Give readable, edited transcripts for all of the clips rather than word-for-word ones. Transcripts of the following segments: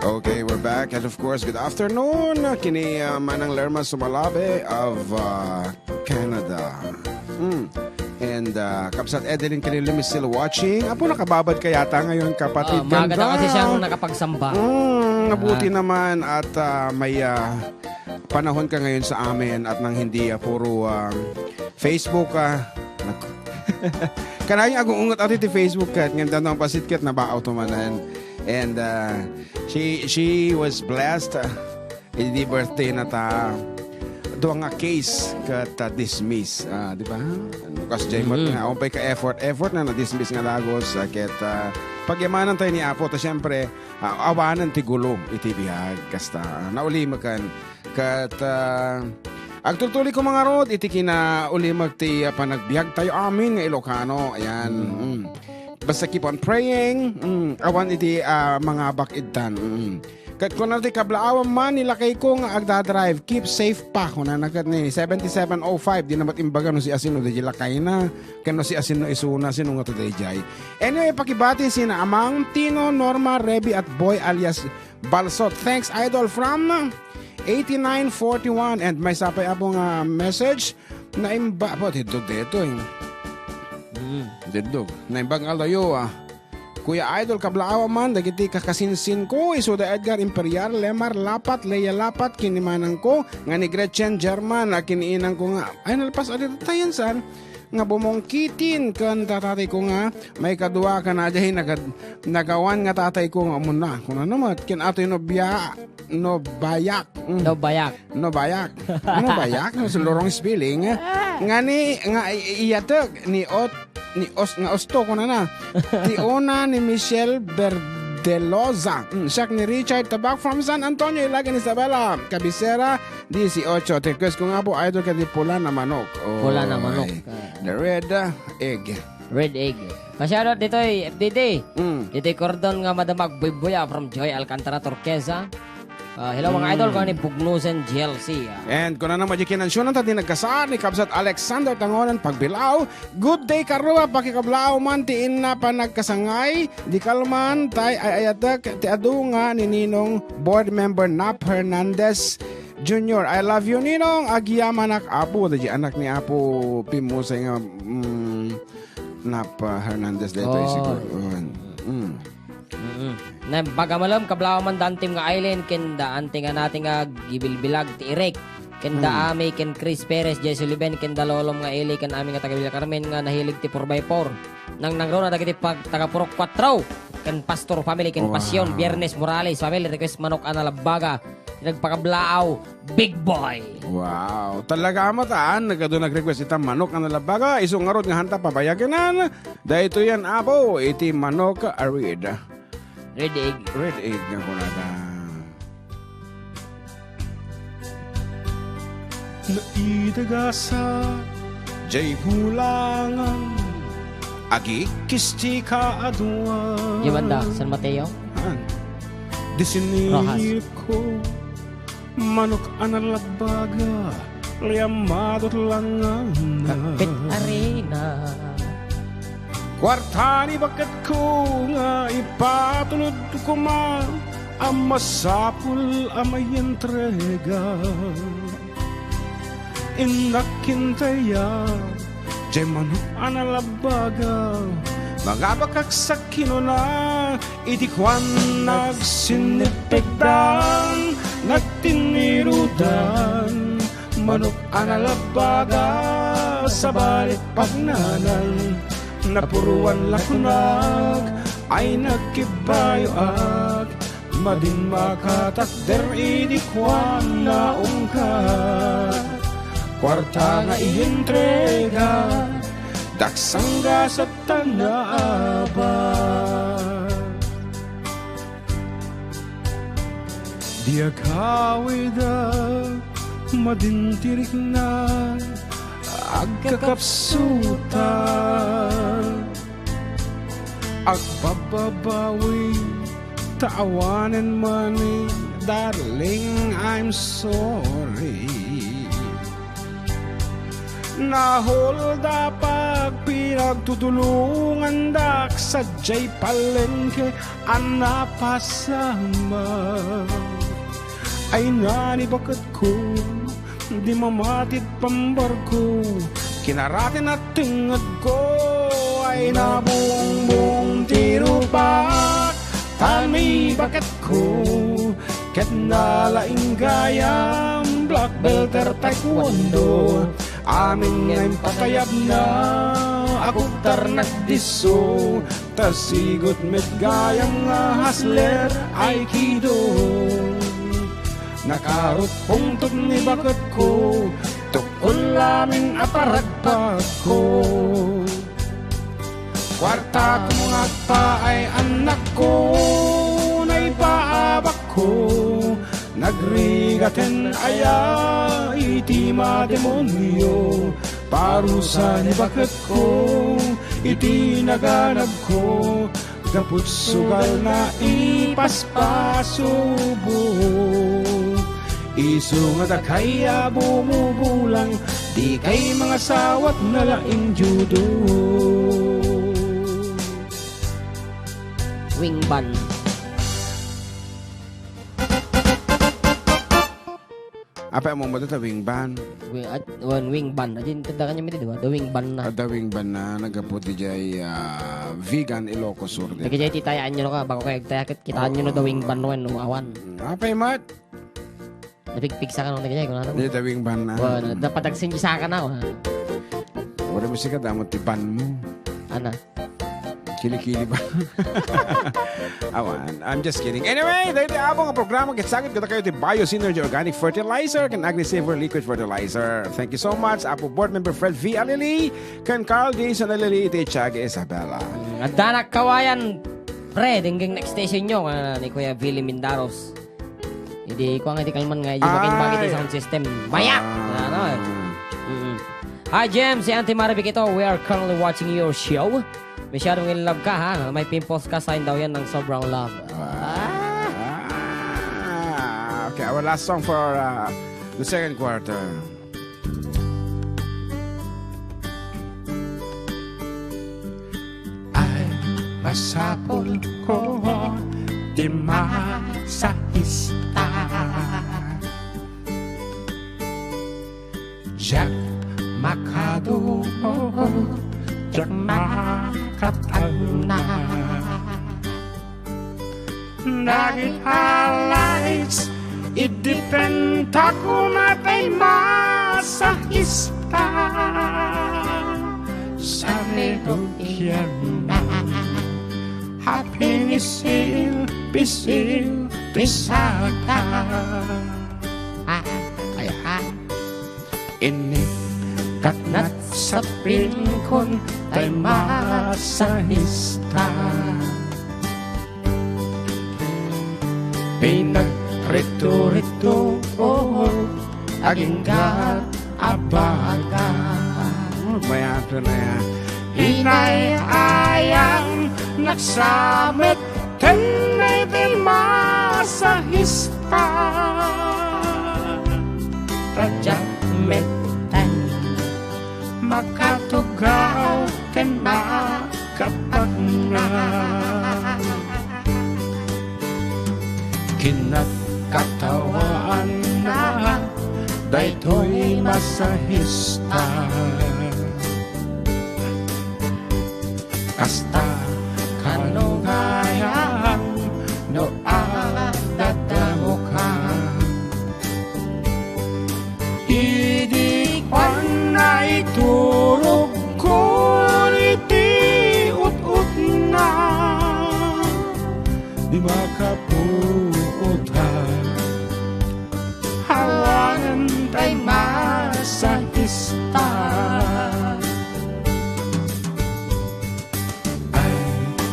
Okay, we're back. And of course, good afternoon. Kini Manang Lerma Sumalabe of Canada. And Kapsat Edeline Kanilim is still watching. Apo, nakababad ka yata ngayon, kapatid. Maganda kasi siyang nakapagsamba. Mabuti naman at may panahon ka ngayon sa amin at nang hindi puro Facebook. Kanayang agong ungot at iti Facebook kat. Nganda nang pasit kat na ba automanan. And she was blessed. Hindi birthday na ta. Doon nga case kat dismiss. Di ba? Kasi dyan mo nga, umpay ka effort na na-dismiss nga lagos. Ket pagyamanan tayo ni Apo. Ta siyempre, awanan ti gulo iti bihag. Kasta naulimakan. Kat agtutuloy ko mga rod, iti kina ulimag ti panagbiag tayo amin nga Ilocano. Ayan. Basta keep on praying. Awan iti mga bakidtan. Kat kung natin kablaawan man, nilakay ko nga agdadrive. Keep safe pa. Kung na nagkat ni 7705, di namat imbaga no si Asino de lakay na. Kano si Asino isuna, sino nga to dayjay. Anyway, pakibati sina Amang, Tino, Norma, Rebi at Boy alias Balsot. Thanks, Idol, from 8941. And may sapay apong message na imba. Po, didog dito eh. Didog. Na imbang alayo Kuya Idol, kablaawa man, dagiti kakasinsin ko, isuda Edgar Imperial, Lemar Lapat, Leia Lapat, kinimanang ko, nga ni Gretchen German, kiniinang ko nga, ay nalpas alita tayan san, nga bumongkitin, kan tatay ko nga, may kadua ka na dyan, nagawan nga tatay ko nga muna, kung ano naman, kin ato'y nobayak. Ano bayak? Lorong spelling. Nga ni, nga iyatag, ni Osto ko na. Ti una ni Michelle Berdeloza. Siyak ni Richard Tabak from San Antonio, Ilagan Isabela. Kabisera, 18. Request ko nga po, idol ka di pula na manok. Pula na manok. The red egg. Red egg. Masyadot dito FDD. Dito Cordon nga madamag buya from Joy Alcantara, Turquesa. Hello mga idol, kung ni Bugnusen GLC. And kung na naman dikinansyonan tati nagkasaan ni Kabsat Alexander Tangonan Pagbilao. Good day karuwa, pakikablao man tiin na pa nagkasangay. Di kalman tay ayatak ti adu nga ni Ninong board member Nap Hernandez Jr. I love you Ninong, agiyaman Apo. Dadi anak ni Apo Pimusay nga Nap Hernandez dito siguro. Na bagamalam kablaw man dantim nga island kenda anting nga nating nga gibilbilag ti Irek kenda ami ken Chris Perez Jesse Liben kenda lolom nga ili ken ami nga taga Villa Carmen nga nahilig ti 4x4 nang nagro na dagiti pag taga Purok 4 ken Pastor family ken Pasyon Biernes Morales family request manok analabaga nagpakablaaw big boy. Wow, talaga mataan nagado nag-request ita manok analabaga isong ngarod nga hanta pabayaganan dahito yan Apo iti manok arida. Red egg. Red egg nga ko nata. Naidagasa jay bulangan agi kisti ka adwa. Yabanda, San Mateo? Disinip ko manok analagbaga liamadot langan Kakpit arena. Kwartani bakat ko nga ipatulod ko man ang masapul amay entrega. Inakintaya, jay manok analabaga, magabakak sa kinuna, itikwan nagsinipigdan, nagtinirudan, manok analabaga, sa balit pagnanan. Napuruan lakunag ay nagkibayo ag madin makatakder idikwan na ungkat kwarta nga ientrega daksangga sa tanaaba diagawida madintirik na agkakapsutan agbababawi taawanan mani darling I'm sorry Naholda pag pinagtutulungan dak sadyay palengke ang napasama. Ay nani bakit ko di mamatid pambarko, kinaratin at tingad ko ay nabuong-buong tirupak. Tami bakit ko ket nalaing gayam black belter taekwondo. Amin ngayong patayab na ako tar nagdiso, tasigot met gayam nga hasler aikido. Nakarot pungtod ni bakit ko tukol laming aparagpag ko. Kwarta ko mga pa ay anak ko, naipaabak ko. Nagrigaten aya iti mademonyo, parusa ni bakit ko iti naganap ko. Gaput sugal na ipaspasubo, iso nga kaya bumubulang, di kay mga sawat na laing judo. Wingban. Apa mo mo ta wingban? Wingban. Ajin tanda kanya miti diba? The wingban na. The wingban na nagaputi jay vegan Ilocos Sur. Kaya jay titayaan nyo ka. Bako kaya tayakit kitaan nyo na the wingban no en awan. Apa mat? Napigpigsa ka nung kanya kung ano. Di the wingban na. Dapat agsinggisa ka na. Wala mo siya damot tipan mo. Ana? Kili-kili ba? Awan, I'm just kidding. Anyway, dahil abang ang programa, kisagit kita kayo ti Bio-Synergy Organic Fertilizer kan Agri-Saver Liquid Fertilizer. Thank you so much. Apo Board Member Fred V. Alili, kan Carl Jason Alili, iti Tiaga Isabela. At danak kawayan, Fred, hanggang next station nyo, ni Kuya Billy Mindaros. Hindi ko ang iti kalman nga, yung bakit sound system. Maya! Hi, Jem, si Auntie Maribik ito. We are currently watching your show. Masyadong in love ka, ha? May pimples ka, sign daw yan ng sobrang love. Okay, our last song for the second quarter. Ay, masapol ko di masahista. Jack Macado, Jack makatana. Nag-highlights, idipenta ko na tayo masahista. Sa negosyan na happy nisil, pisil, pisaka. Ini katnat sa pinkon tay masahista. Pinag-rito-rito aging abaga. Bayato na yan. Inay-ayang nagsamit tenay din masahista. Radyak metan makatugaw ken makapagna. Kinagkatawaan na daytoy masahista. Kasta kanungayang no adadamo ka. Idi kwan na iturog ko iti ut-ut na di makapuutan. Hawanan tay masahista. Ay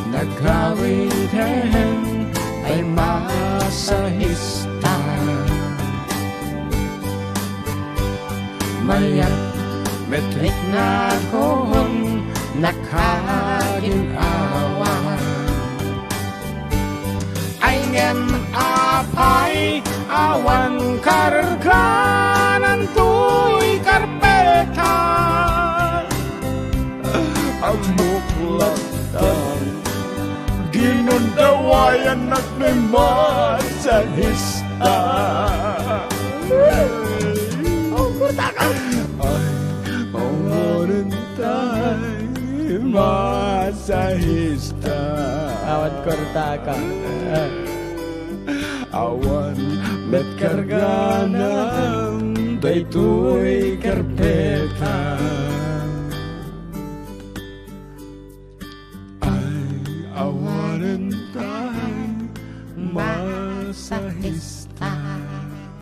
nagrawin din ay masahista. Mayat metrik na kong nakaginawa. Ay ngem apay awan karga ng tuy karpeta. kamuklatan ginundawayan at may masahista. Ay, mawanan tayo masahista. Awat korta ka. Awan met karga ng daytoy karpeta.